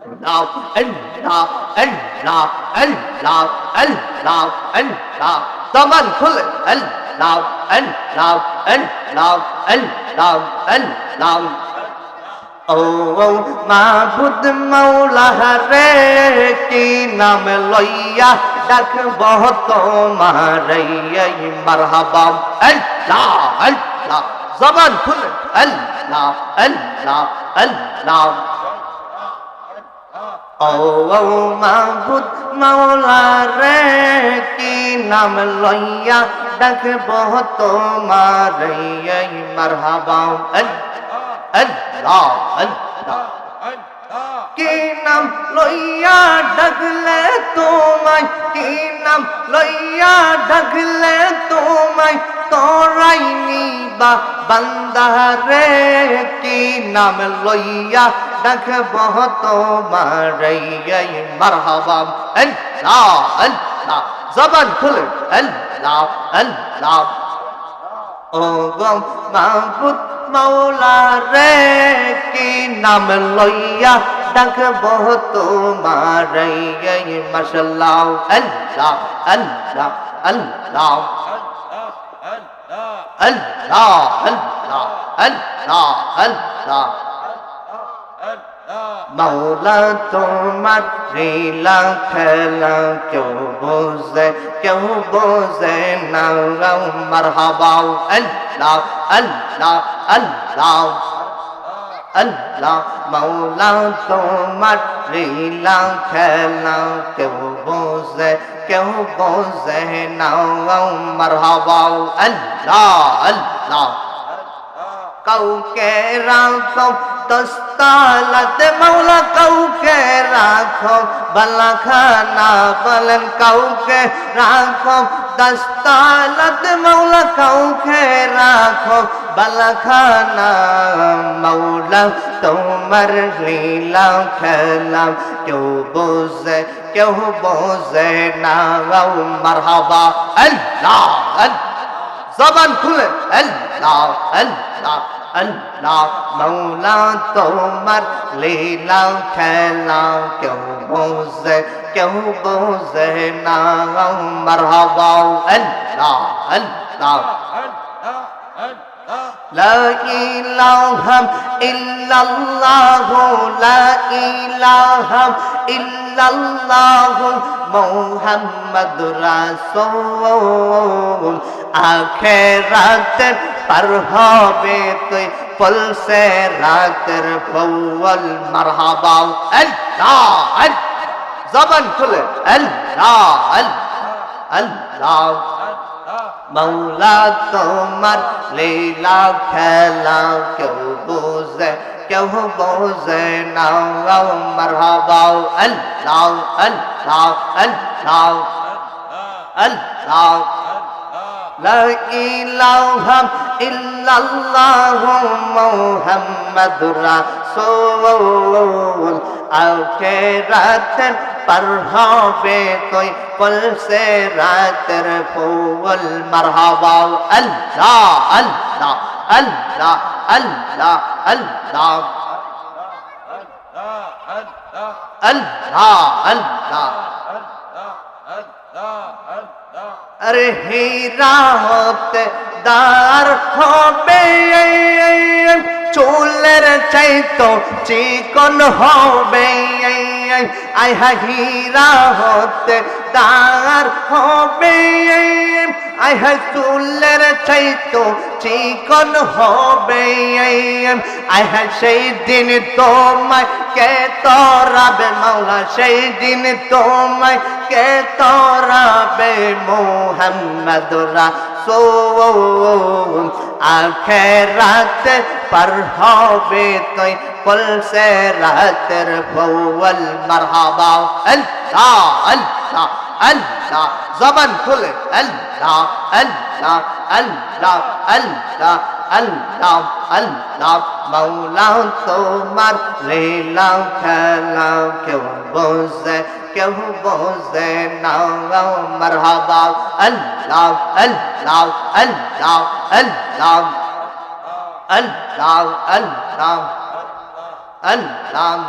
Allah, Allah, Allah, Allah, Allah, Allah. Zaman খুলে Allah, Allah, Allah, Allah, Allah. ও মাবুদ মৌলা রে কি নাম লইয়া ডাকব তোমারে মারহাবা আল্লাহ আল্লাহ জবান খুলে আল্লাহ আল্লাহ আল্লাহ ও মাবুদ মৌলা রে কি নাম লইয়া ডাকব তোমারে মারহাবা Allah, Allah, কি নাম লইয়া ডাকলে তোমায় কি নাম লইয়া ডাকলে তোমায় তোরাই নিবা বান্দারে কি নাম লইয়া ডাকব তোমারে মারহাবা আল্লাহ আল্লাহ জবান খুলে আল্লাহ আল্লাহ ও গো মাবুদ মৌলা রে কি নাম লইয়া ডাকব তোমারে মাশাআল্লাহ আল্লাহ আল্লাহ আল্লাহ আল্লাহ আল্লাহ আল্লাহ আল্লাহ মৌলা তোমার লীলা খেলা কেউ বোঝে না মারহাবা আল্লাহ আল্লাহ আল্লাহ আল্লাহ মৌলা তোমার লীলা খেলা কেউ বোঝে না মারহাবা আল্লাহ আল্লাহ কাউকে রাখো দস্তালাত মৌলা কাউকে রাখো বালাখানা বলেন কাউকে রাখো দস্তালাত মৌলা কাউকে রাখো বালাখানা মৌলা তোমার লীলা খেলা কেউ বোঝে না মারহাবা আল্লাহ জবান খুলে আল্লাহ আল্লাহ আল্লাহ মৌলা তোমার লীলা খেলা কেউ বোঝে না মারহাবা আল্লাহ আল্লাহ লা ইলাহা ইল্লাল্লাহ লা ইলাহা ইল্লাল্লাহ মুহাম্মাদুর রাসূল আখিরাতের পার হবে তুই পলসে রাতের ফওয়াল মারহাবা আল্লাহ জবান খুলে আল্লাহ আল্লাহ মৌলা তোমার লীলা খেলা কেউ বোঝে না মারহাবা আল্লাহ আল্লাহ আল্লাহ আল্লাহ লা ইলাহা ইল্লাল্লাহ মুহাম্মাদুর রাসূল আখিরাতের পার হবে তুই পলসে রাতের ফওয়াল মারহাবা আল্লাহ আল্লাহ আল্লাহ আল্লাহ আল্লাহ আল্লাহ আল্লাহ আরে হীরা হতে দার হবে চুলের চাইতো চিকন হবে আয় হীরা হতে দার হবে আয় চুলের চাইতো চিকন হবে আয় সেই দিন তোমায় কে তোরাবে মৌলা সেই দিন তোমায় কে তোরাবে মুহাম্মাদুর রাসূল আখিরাত পার হবে তুই পলসে রাতের ফওয়াল মারহাবা আল্লাহ আল্লাহ আল্লাহ জবান খুলে আল্লাহ আল্লাহ আল্লাহ আল্লাহ আল্লাহ আল্লাহ মৌলা তোমার লীলা খেলা কেউ বোঝে না মারহাবা আল্লাহ আল্লাহ আল্লাহ আল্লাহ আল্লাহ আল্লাহ আল্লাহ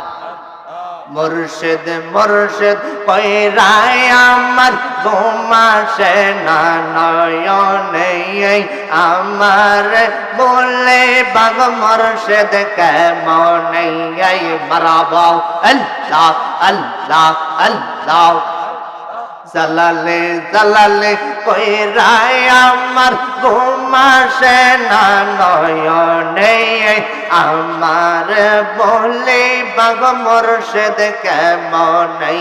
মুর্শিদ মুর্শিদ কইরাই আমার ঘুমাসে না নয়নে আমার বলে বাগ মুর্শিদ কেমনে মারহাবা আল্লাহ আল্লাহ আল্লাহ জালালে জালালে কইরাই আমার ঘুমাসে না নয়নে আমার বলে বাগ মুর্শিদ কেমনে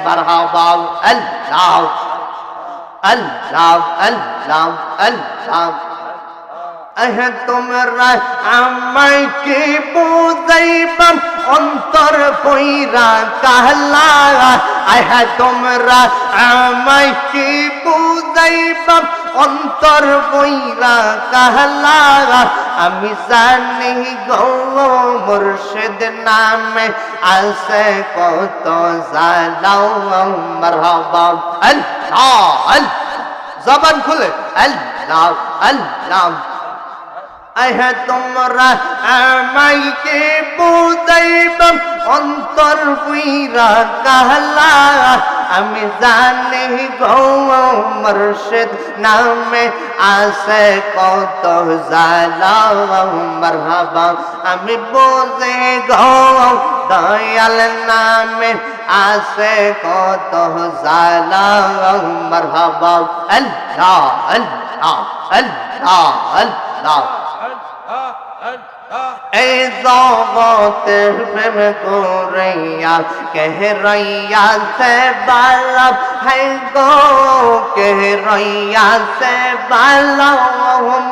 মারহাবা আল্লাহ আল্লাহ আল্লাহ আল্লাহ তোমরা আমায় কি বুঝাইবা অন্তর কইরা কাহলা তোমরা আমায় কি বুঝাইবা অন্তর কইরা কাহলা আমি জানি গো মুর্শিদ নামে আছে কত জালাও মারহাবা আল্লাহ আল্লাহ জবান খুলে আল্লাহ আল্লাহ তোমরা আমায় কি বুঝাইবা অন্তর কইরা কাহলা আমি জানি গো মুর্শিদ নামে আছে কত জালা মারহাবা আমি বুঝে গো দয়াল নামে আছে কত জালা মারহাবা আল্লাহ আল্লাহ আল্লাহ আল্লাহ এই জগতে প্রেম করিয়া কহ রইয়া সে বালা হাই গো কহ রইয়া সে বালা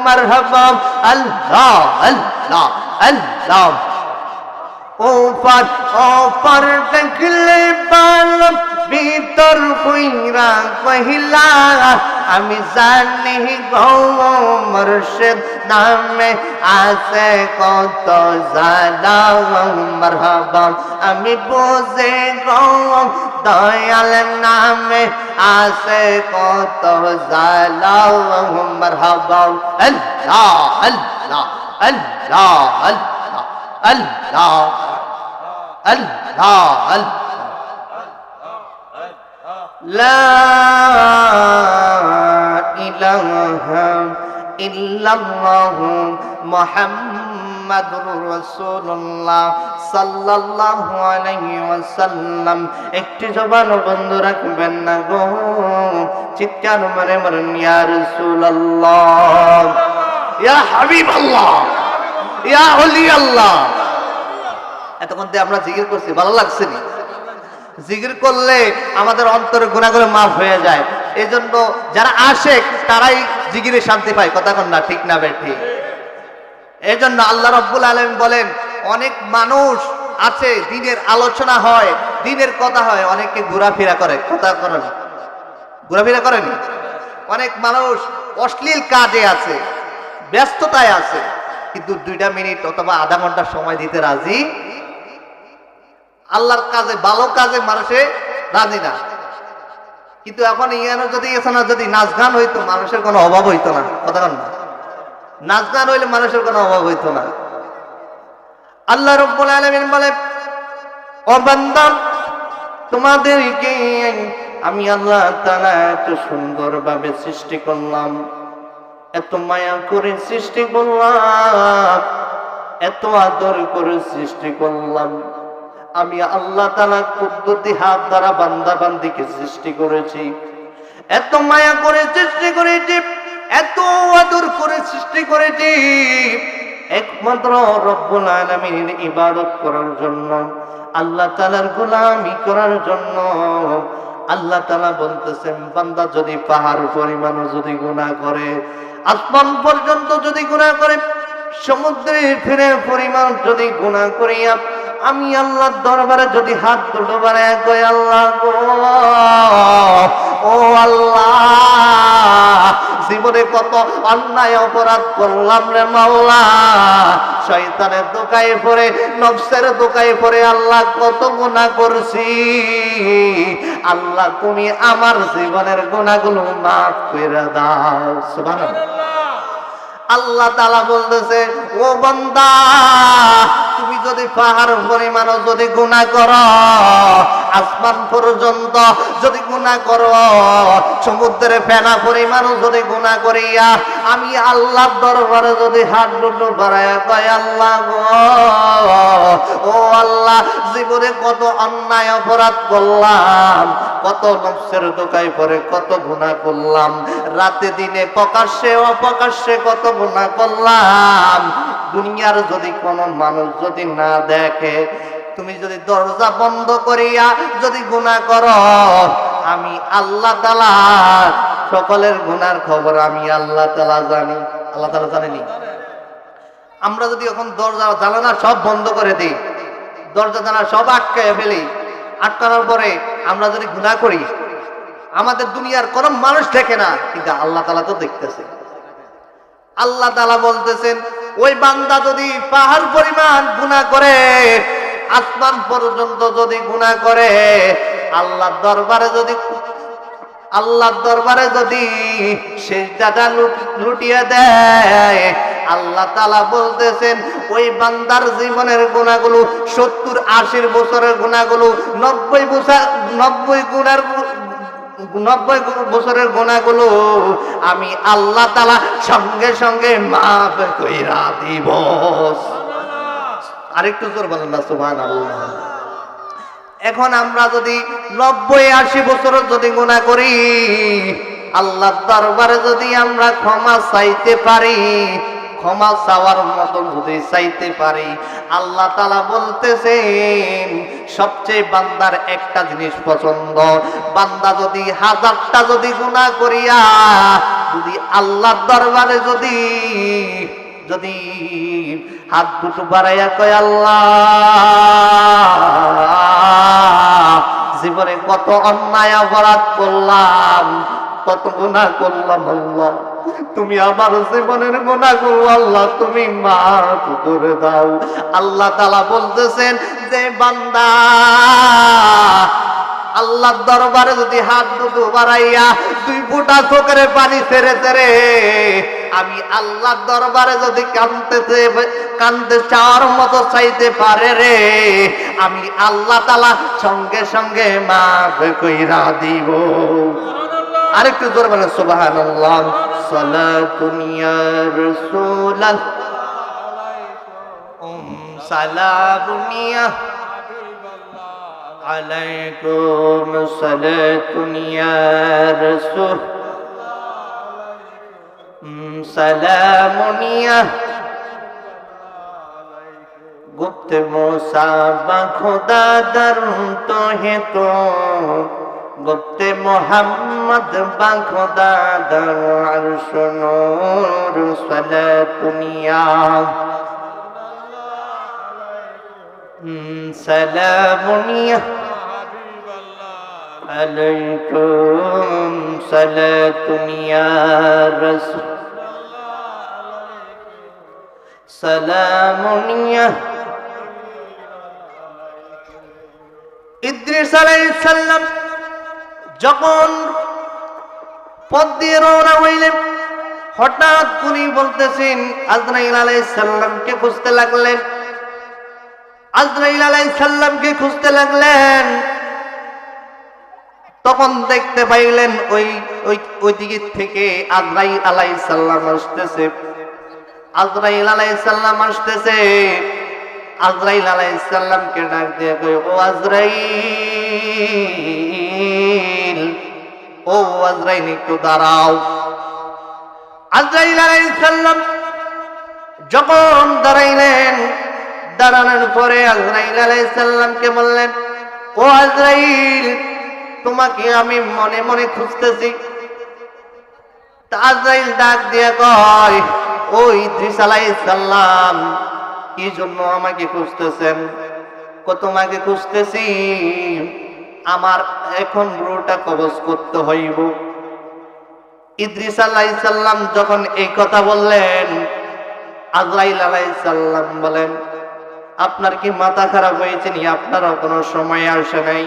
মারহাবা আল্লাহ আল্লাহ আল্লাহ ওপার ওপার দেখলে বালা ভিতর কইরা কহিলা আমি জানি গো মুর্শিদ নামে আছে কত জালা মারহাবা আমি বুঝে গো দয়াল নামে আছে কত জালা মারহাবা আল্লাহ আল্লাহ আল্লাহ আল্লাহ আল্লাহ আল্লাহ আল্লাহ لا إله إلا الله محمد رسول الله صلى الله عليه وسلم একটি জবান বন্ধ রাখবেন না গো চিৎকার মারে মারেন ইয়া রাসূলুল্লাহ ইয়া হাবিবাল্লাহ ইয়া ওলি আল্লাহ এতক্ষণ আমরা জিকির করছি ভালো লাগছে না জিকির করলে আমাদের অন্তরের গুনাহগুলো মাফ হয়ে যায় এজন্য যারা আশেক তারাই জিকিরে শান্তি পায় কথা কোন না ঠিক না বেঠিক এজন্য আল্লাহ রাব্বুল আলামিন বলেন অনেক মানুষ আছে দ্বীনের আলোচনা হয় দ্বীনের কথা হয় অনেকে ঘোরাফেরা করে কথা করে না ঘোরাফেরা করেন অনেক মানুষ অশ্লীল কাজে আছে ব্যস্ততায় আছে কিন্তু 2 মিনিট অথবা আধা ঘন্টা সময় দিতে রাজি আল্লাহর কাজে ভালো কাজে মানুষে রাজি না কিন্তু এখন ইয়ানো যদি এছাড়া যদি নাচ গান হইতো মানুষের কোনো অভাব হইতো না কথা না নাচ গান হইলে মানুষের কোনো অভাব হইতো না আল্লাহ রাব্বুল আলামিন বলে ও বান্দা তোমাদেরকে আমি আল্লাহ তাআলা এত সুন্দরভাবে সৃষ্টি করলাম এত মায়া করে সৃষ্টি করলাম এত আদর করে সৃষ্টি করলাম আমি আল্লাহ তাআলা কুদরতি হাত দ্বারা বান্দা বান্দিকে সৃষ্টি করেছি এত মায়া করে সৃষ্টি করেছি এত আদর করে সৃষ্টি করেছি একমাত্র রব্বুল আলামিনের ইবাদত করার জন্য আল্লাহ তাআলার গোলামি করার জন্য আল্লাহ তাআলা বলতেছেন বান্দা যদি পাহাড় পরিমাণও যদি গুনাহ করে আসমান পর্যন্ত যদি গুনাহ করে সমুদ্রের ফেরে পরিমাণ যদি গুনাহ করিয়া আমি আল্লাহর দরবারে যদি হাত দুটো বাড়ায় কই আল্লাহ গো ও আল্লাহ জীবনে কত অন্যায় অপরাধ করলাম রে মাওলা শয়তানের দোকায় পড়ে নফসের দোকায় পড়ে আল্লাহ কত গুনাহ করছি আল্লাহ তুমি আমার জীবনের গুনাহগুলো মাফ করে দাও সুবহানাল্লাহ আল্লাহ তাআলা বলতেছে ও বান্দা তুমি যদি পাহাড় পরিমাণও যদি গুনাহ করো, আসমান পর্যন্ত যদি গুনাহ করো, সমুদ্রের ফেনা পরিমাণও যদি গুনাহ করিয়া আমি আল্লাহর দরবারে যদি হাত দুটো বাড়াইয়া কয় আল্লাহ গো, ও আল্লাহ, জীবনে কত অন্যায় অপরাধ করলাম, কত নফসের ধোঁকায় পড়ে কত গুনাহ করলাম, রাতে দিনে প্রকাশ্যে অপ্রকাশ্যে কত গুনাহ করলাম, দুনিয়ার যদি কোনো মানুষ যদি না দেখে, তুমি যদি দরজা বন্ধ করিয়া যদি গুনাহ করো, আমি আল্লাহ তাআলা সকলের গুনার খবর আমি আল্লাহ তাআলা জানি। আল্লাহ তাআলা জানেনি? আমরা যদি এখন দরজা জানালা সব বন্ধ করে দিই, দরজা জানালা সব আটকায় ফেলি, আটকানোর পরে আমরা যদি গুনাহ করি, আমাদের দুনিয়ার কোন মানুষ দেখে না, কিন্তু আল্লাহ তাআলা তো দেখতেছে। আল্লাহ তাআলা বলতেছেন, ওই বান্দা যদি পাহাড় পরিমাণ গুনাহ করে, আসমান পর্যন্ত যদি গুনাহ করে, আল্লাহর দরবারে যদি সিজদাটা লুটিয়ে দেয়, আল্লাহ তাআলা বলতেছেন ওই বান্দার জীবনের গুনাহগুলো 70-80 বছরের গুনাহগুলো 90 বছরের গুনাহগুলো আমি আল্লাহ তাআলা সঙ্গে সঙ্গে মাফ কইরা দিব। আরেকটু জোর বলেন না সুবহানাল্লাহ। এখন আমরা যদি 90-80 বছর যদি গুনাহ করি, আল্লাহর দরবারে যদি আমরা ক্ষমা চাইতে পারি, ক্ষমা চাওয়ার মতো যদি চাইতে পারি, আল্লাহ তাআলা বলতেছেন সবচেয়ে বান্দার একটা জিনিস পছন্দ, বান্দা যদি 1000টা যদি গুনাহ করিয়া যদি আল্লাহর দরবারে যদি হাত দুটো বাড়াইয়া কয় আল্লাহ, জীবনে কত অন্যায় অপরাধ করলাম, কত গুনাহ করলাম, আল্লাহ তুমি আমার জীবনের গুনাহগুলো আল্লাহ তুমি মাফ করে দাও। আল্লাহ তাআলা বলতেছেন যে বান্দা আল্লাহর দরবারে যদি হাত দুটো বাড়াইয়া 2 ফোঁটা চোখের পানি ছেড়ে ছেড়ে আমি আল্লাহর দরবারে যদি কাঁদতে চাওয়ার মতো চাইতে পারে রে, আমি আল্লাহ তাআলা সঙ্গে সঙ্গে মাফ কইরা দিব। আরেকটু জোরে বলেন সুবহানাল্লাহ। সালাতুন ইয়া রাসূলাল্লাহ, সালামুন ইয়া আলাইকুম, সালাতুন ইয়া রাসূল, সালামুন ইয়া গুপ্ত মুসাবা খুদা দর তো হে তো, গুপ্ত মোহাম্মদ বা খুদা দর আরশ নূর, সালাতুন ইয়া সালামুন ইয়া আলাইকুম, সালাতুন ইয়া রাসূল, সালামুন ইয়া। ইদ্রিস আলাইহিস সালাম যখন পথ দিয়ে রওনা হইলেন, হঠাৎ উনি বলতেছেন আজরাইল আলাইহিস সালামকে খুঁজতে লাগলেন, আজরাইল আলাইহিস সালামকে খুঁজতে লাগলেন। তখন দেখতে পাইলেন ওই দিক থেকে আজরাইল আলাইহিস সালাম আসতেছে, আজরাইল আলাইহিস সালাম আসতেছে। আজরাইল আলাইহিস সালামকে ডাক দিয়ে কই, ও আজরাইল, ও আজরাইল একটু দাঁড়াও। আজরাইল আলাইহিস সালাম যখন দাঁড়াইলেন, দাঁড়ানোর পরে আজরাইল আলাইহিস সালামকে বললেন, ও আজরাইল, তোমাকে আমি মনে মনে খুঁজতেছি। আজরাইল ডাক দিয়ে কয়, ও ইদ্রিস আলাইহিস সালাম, কি জন্য আমাকে খুঁজতেছেন? তোমাকে খুঁজতেছি, আমার এখন রূহটা কবজ করতে হইব। ইদ্রিস আলাইহিস সালাম যখন এই কথা বললেন, আজরাইল আলাইহিস সালাম বলেন, আপনার কি মাথা খারাপ হয়েছে নি? আপনারও কোনো সময় আসে নাই,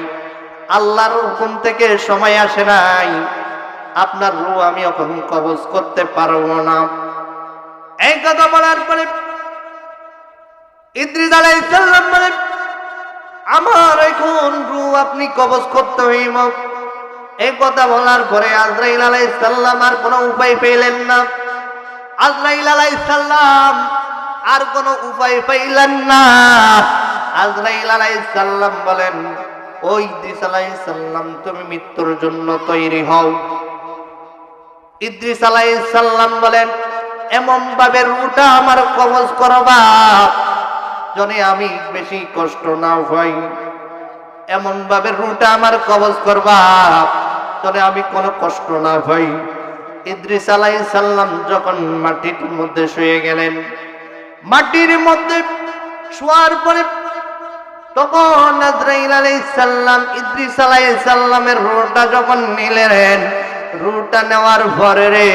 আল্লাহর হুকুম থেকে সময় আসে নাই, আপনার রূহ আমি এখন কবজ করতে পারবো না। এই কথা বলার পরে ইদ্রিস আলাইহিস সালাম বলেন, আমার এখন রূহ আপনি কবজ করতে হইব। এই কথা বলার পরে আজরাইল আলাইহিস সালাম আর কোনো উপায় পেলেন না। আজরাইল আলাইহিস সালাম আর কোনো উপায় পাইলেন না। আজরাইল আলাইহিস সালাম বলেন, ও ইদ্রিস আলাইহিস সালাম, তুমি মৃত্যুর জন্য তৈরি হও। ইদ্রিস আলাইহিস সালাম বলেন, এমন ভাবে রূহটা আমার কবজ করবা যেন আমি বেশি কষ্ট না পাই। এমন ভাবে রূহটা আমার কবজ করবা যেন আমি কোনো কষ্ট না পাই। ইদ্রিস আলাইহিস সালাম যখন মাটির মধ্যে শুয়ে গেলেন, মাটির মধ্যে শোয়ার পরে তখন আজরাইল আলাইহিস সালাম ইদ্রিস আলাইহিস সালামের রূহটা যখন নিলেন, রূহটা নেওয়ার পরে রে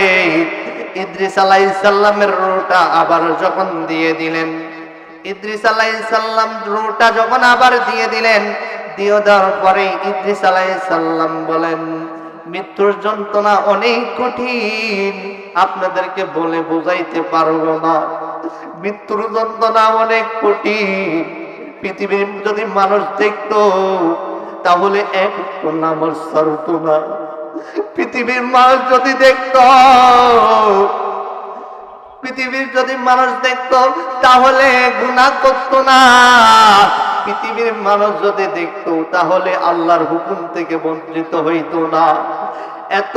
ইদ্রিস আলাইহিস সালামের রূহটা আবার যখন দিয়ে দিলেন, ইদ্রিস আলাইহিস সালাম রূহটা যখন আবার দিয়ে দিলেন, দিয়ে দেওয়ার পরে ইদ্রিস আলাইহিস সালাম বলেন, মৃত্যুর যন্ত্রণা অনেক কঠিন, আপনাদেরকে বলে বোঝাইতে পারবো না। মৃত্যুর যন্ত্রণা অনেক কঠিন। পৃথিবীর যদি মানুষ দেখতো তাহলে এক নামাজ ছাড়তো না। পৃথিবীর মানুষ যদি দেখতো, পৃথিবীর যদি মানুষ দেখতো তাহলে গুনাহ করতো না। পৃথিবীর মানুষ যদি দেখতো তাহলে আল্লাহর হুকুম থেকে বঞ্চিত হইতো না। এত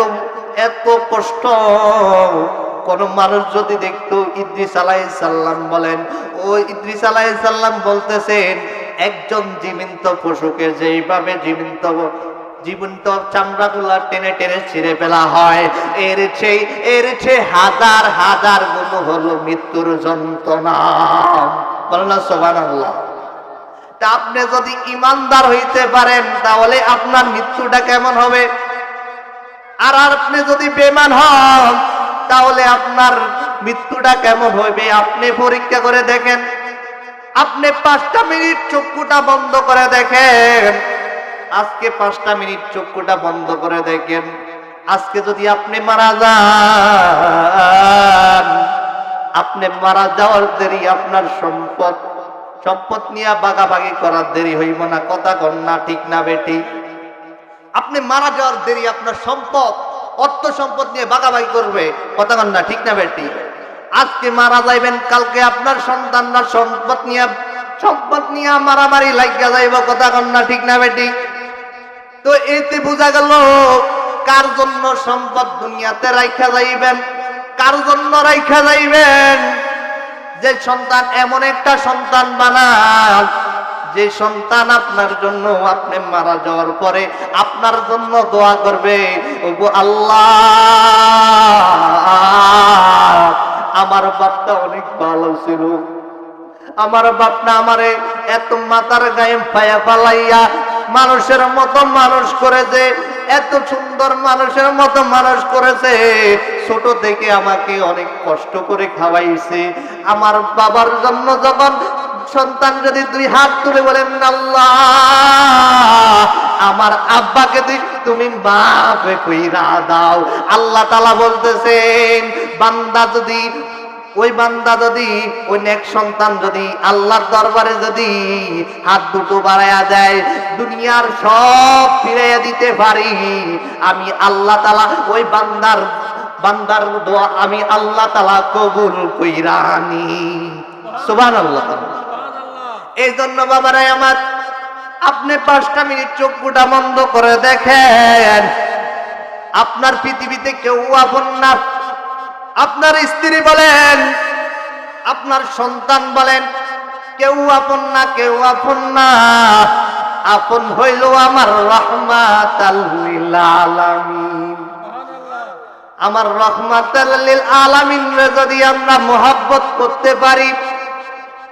এত কষ্ট কোন মানুষ যদি দেখতো। ইদ্রিস আলাইহিস সালাম বলেন, ও ইদ্রিস আলাইহিস সালাম বলতেছেন, একজন জীবন্ত পশুকে যেইভাবে জীবন্ত চামড়াগুলা টেনে টেনে ছিঁড়ে ফেলা হয়, এর চেয়ে হাজার হাজার গুণ হলো মৃত্যুর যন্ত্রণা। বলেন না সুবহানাল্লাহ। তা আপনি যদি ইমানদার হইতে পারেন তাহলে আপনার মৃত্যুটা কেমন হবে? আর আপনি যদি বেঈমান হন তাহলে আপনার মৃত্যুটা কেমন হবে? আপনি পরীক্ষা করে দেখেন। আপনি 5টা মিনিট চক্ষুটা বন্ধ করে দেখেন। আজকে 5টা মিনিট চক্ষুটা বন্ধ করে দেখেন। আজকে যদি আপনি মারা যান, আপনি মারা যাওয়ার দেরি আপনার সম্পদ নিয়ে বাগাবাগি করার দেরি হইব না। কথা কন না ঠিক না বেটি? আপনি মারা যাওয়ার দেরি আপনার অর্থ সম্পদ নিয়ে বাগাবাগি করবে। কথা কন না ঠিক না বেটি? আজকে মারা যাইবেন, কালকে আপনার সন্তানরা সম্পদ নিয়ে মারামারি লাগিয়া যাইব। কথা কন না ঠিক না বেটি? তো এতে বোঝা গেল কার জন্য সম্পদ দুনিয়াতে রাইখা যাইবেন, কার জন্য রাইখা যাইবেন। যে সন্তান এমন একটা সন্তান বানান, যে সন্তান আপনার জন্য আপনি মারা যাওয়ার পরে আপনার জন্য দোয়া করবে, ওগো আল্লাহ, আমার বাপটা অনেক ভালো ছিল, আমার বাপটা আমারে এত মাথার গায়ে পায়া পালাইয়া মানুষের মতো মানুষ করেছে, এত সুন্দর মানুষের মতো মানুষ করেছে, ছোট থেকে আমাকে অনেক কষ্ট করে খাওয়াইছে। আমার বাবার জন্য যখন সন্তান যদি 2 হাত তুলে বলেন আল্লাহ, আমার আব্বাকে তুমি মাফ কইরা দাও। আল্লাহ তাআলা বলতেছেন, ওই বান্দা যদি ওই নেক সন্তান যদি আল্লাহর দরবারে যদি হাত দুটো বাড়ায়া দেয়, দুনিয়ার সব ফিরাইয়া দিতে পারি, আমি আল্লাহ তাআলা ওই বান্দার দোয়া আমি আল্লাহ তাআলা কবুল কইরা নি। সুবহানাল্লাহ। এই জন্য বাবারাই আমার, আপনি 5টা মিনিট চোখটা বন্ধ করে দেখেন। আপনার পৃথিবীতে কেউ আপন না। আপনার স্ত্রী বলেন, আপনার সন্তান বলেন, কেউ আপন না, কেউ আপন না। আপন হইল আমার রাহমাতাল লিল আলামিন। আমার রাহমাতাল লিল আলামিন রে যদি আমরা মোহাব্বত করতে পারি,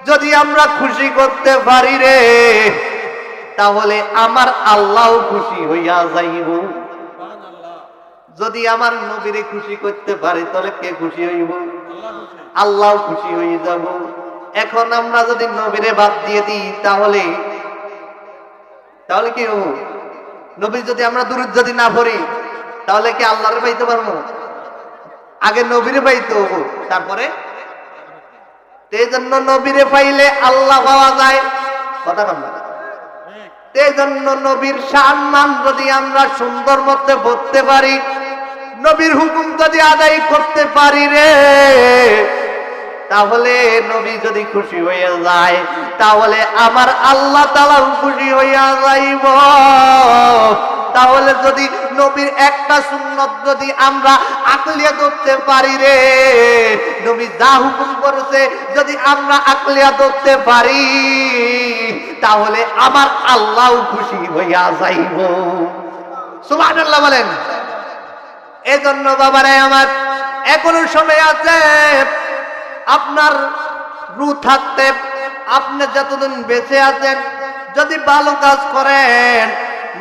যদি আমরা খুশি করতে পারি রে, তাহলে আমার আল্লাহও খুশি হইয়া যাইব। যদি আমার নবীরে খুশি করতে পারি তাহলে কে খুশি হইব? আল্লাহও খুশি হয়ে যাব। এখন আমরা যদি নবীরে বাদ দিয়ে দিই তাহলে কি হবো? নবী যদি আমরা দুরূদ যদি না পড়ি তাহলে কি আল্লাহরে পাইতে পারবো? আগে নবীরে পাইতে হবো, তারপরে এই জন্য নবীরে পাইলে আল্লাহ পাওয়া যায়। কথা বল না। এই জন্য নবীর সম্মান যদি আমরা সুন্দর মতে বলতে পারি, নবীর হুকুম যদি আদায় করতে পারি রে, তাহলে নবী যদি খুশি হয়ে যায়, তাহলে আমার আল্লাহ তাআলাও খুশি হইয়া যাইব। তাহলে যদি নবীর একটা সুন্নত যদি আমরা আকলিয়া ধরতে পারি রে, নবী যা হুকুম করেছে যদি আমরা আকলিয়া ধরতে পারি, তাহলে আমার আল্লাহও খুশি হইয়া যাইব। সুবহানাল্লাহ বলেন। এজন্য বাবারে আমার এখনো সময় আছে, আপনার রূহ থাকতে আপনি যতদিন বেঁচে আছেন যদি ভালো কাজ করেন,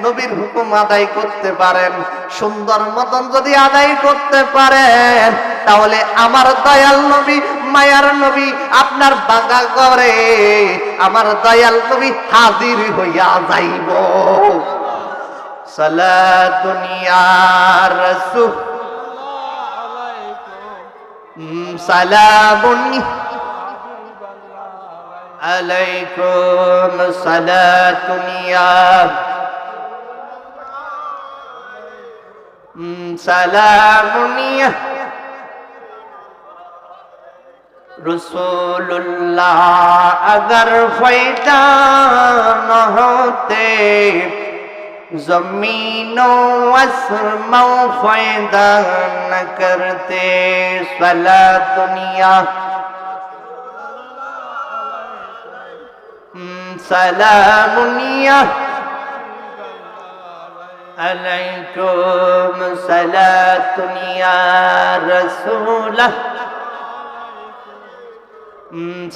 নবীর হুকুম আদায় করতে পারেন, সুন্দর মতন যদি আদায় করতে পারেন, তাহলে আমার দয়াল নবী, মায়ার নবী আপনার বাগা করে আমার দয়াল নবী হাজির হইয়া যাইব। সালাতুন ইয়া রাসূল সালামুন আলাইকুম সালাতুন ইয়া সালামুন ইয়া रसूलुल्लाह अगर फैदा न होते ज़मीनो आसमां फैदा न करते सलातुनिया सलामुनिया अलैकुम सलातुनिया रसूला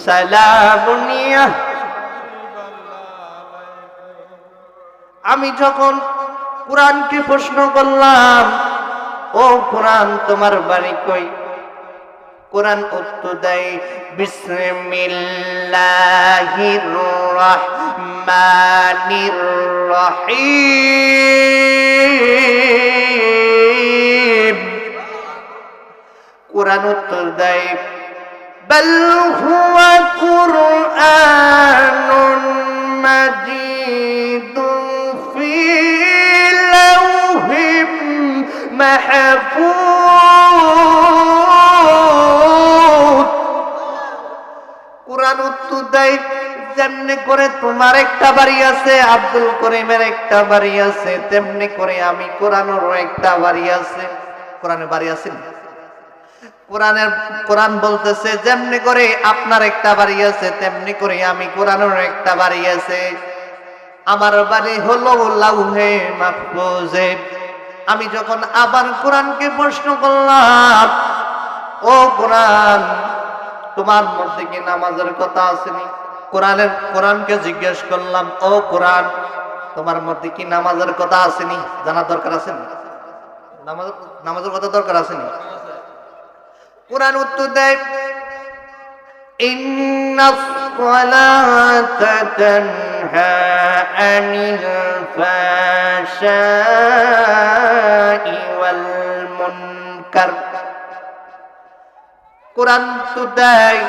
সালামুনিয়া। আমি যখন কোরআনকে প্রশ্ন করলাম, ও কোরআন তোমার বাড়ি কই? কোরআন উত্তর দেয় বিসমিল্লাহির রহমানির রহিম। কোরআন উত্তর দেয় بل هو قرآن مجيد في لوح محفوظ। কোরআন উত্তর দেয় যেমনি করে তোমার একটা বাড়ি আছে, আব্দুল করিমের একটা বাড়ি আছে, তেমনি করে আমি কোরআনেরও একটা বাড়ি আছে। কোরআনের বাড়ি আছে না? কোরআন বলতেছে যেমনি করে আপনার একটা বাড়ি আছে, তেমনি করে আমি কোরআনের একটা বাড়ি আছে। আমার বাড়ি হলো লাউহে মাহফুজে। আমি যখন আবার কোরআনকে প্রশ্ন করলাম, ও কোরআন তোমার মধ্যে কি নামাজের কথা আসেনি? কোরআনকে জিজ্ঞেস করলাম, ও কোরআন তোমার মধ্যে কি নামাজের কথা আসেনি? জানার দরকার আছে না? নামাজের কথা দরকার আসেনি? কোরআন উত্তর দেয় ইন্নাস সালাতা তানহা আনিল ফাহশাই ওয়াল মুনকার। কোরআন উত্তর দেয়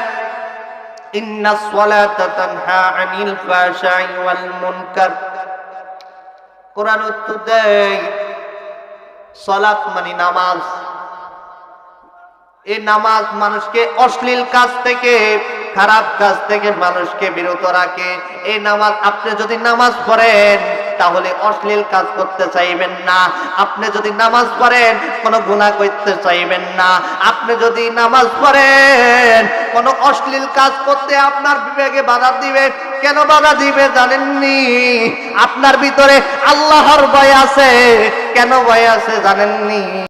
ইন্নাস সালাতা তানহা আনিল ফাহশাই ওয়াল মুনকার। কোরআন উত্তর দেয় সালাত মানে নামাজ। এই নামাজ মানুষকে অশ্লীল কাজ থেকে, খারাপ কাজ থেকে মানুষকে বিরত রাখে। এই নামাজ আপনি যদি নামাজ পড়েন তাহলে অশ্লীল কাজ করতে চাইবেন না। আপনি যদি নামাজ পড়েন কোনো গুনাহ করতে চাইবেন না। আপনি যদি নামাজ পড়েন কোনো অশ্লীল কাজ করতে আপনার বিবেকে বাধা দিবে। কেন বাধা দিবে জানেননি? আপনার ভিতরে আল্লাহর ভয় আছে। কেন ভয় আছে জানেননি?